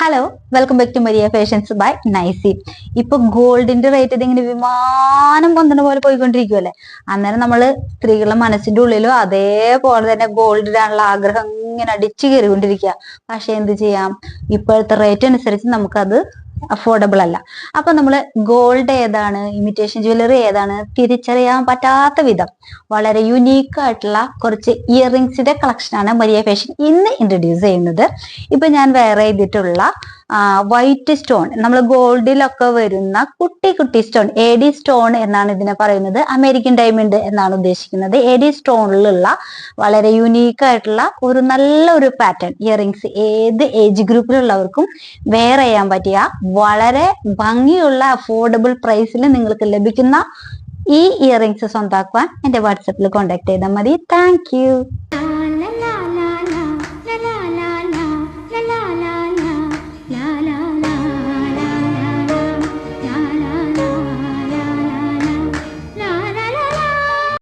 Hello, welcome back to Maria fashions by Nicy. ഇപ്പൊ ഗോൾഡിന്റെ rate ഇതിങ്ങനെ വിമാനം പൊന്തണ പോലെ പോയിക്കൊണ്ടിരിക്കുവല്ലേ. അന്നേരം നമ്മള് സ്ത്രീകളുടെ മനസ്സിന്റെ ഉള്ളിലും അതേപോലെ തന്നെ ഗോൾഡ് ഇടാനുള്ള ആഗ്രഹം ഇങ്ങനെ അടിച്ചു കയറിക്കൊണ്ടിരിക്കുക. പക്ഷെ എന്ത് ചെയ്യാം, ഇപ്പോഴത്തെ റേറ്റ് അനുസരിച്ച് നമുക്കത് അഫോർഡബിൾ അല്ല. അപ്പൊ നമ്മള് ഗോൾഡ് ഏതാണ്, ഇമിറ്റേഷൻ ജ്വല്ലറി ഏതാണ് തിരിച്ചറിയാൻ പറ്റാത്ത വിധം വളരെ യുണീക്ക് ആയിട്ടുള്ള കുറച്ച് ഇയറിങ്സിന്റെ കളക്ഷനാണ് മരിയ ഫാഷൻ ഇന്ന് ഇൻട്രൊഡ്യൂസ് ചെയ്യുന്നത്. ഇപ്പൊ ഞാൻ വേറെ ചെയ്തിട്ടുള്ള വൈറ്റ് സ്റ്റോൺ, നമ്മൾ ഗോൾഡിലൊക്കെ വരുന്ന കുട്ടി കുട്ടി സ്റ്റോൺ, എ ഡി സ്റ്റോൺ എന്നാണ് ഇതിനെ പറയുന്നത്. അമേരിക്കൻ ഡയമണ്ട് എന്നാണ് ഉദ്ദേശിക്കുന്നത്. എ ഡി സ്റ്റോണിലുള്ള വളരെ യുണീക്ക് ആയിട്ടുള്ള ഒരു നല്ല ഒരു പാറ്റേൺ ഇയറിങ്സ് ഏത് ഏജ് ഗ്രൂപ്പിലുള്ളവർക്കും വെയർ ചെയ്യാൻ പറ്റിയ വളരെ ഭംഗിയുള്ള അഫോർഡബിൾ പ്രൈസിൽ നിങ്ങൾക്ക് ലഭിക്കുന്ന ഈ ഇയറിങ്സ് സ്വന്തമാക്കുവാൻ എന്റെ വാട്സപ്പിൽ കോൺടാക്ട് ചെയ്താൽ മതി. Thank you.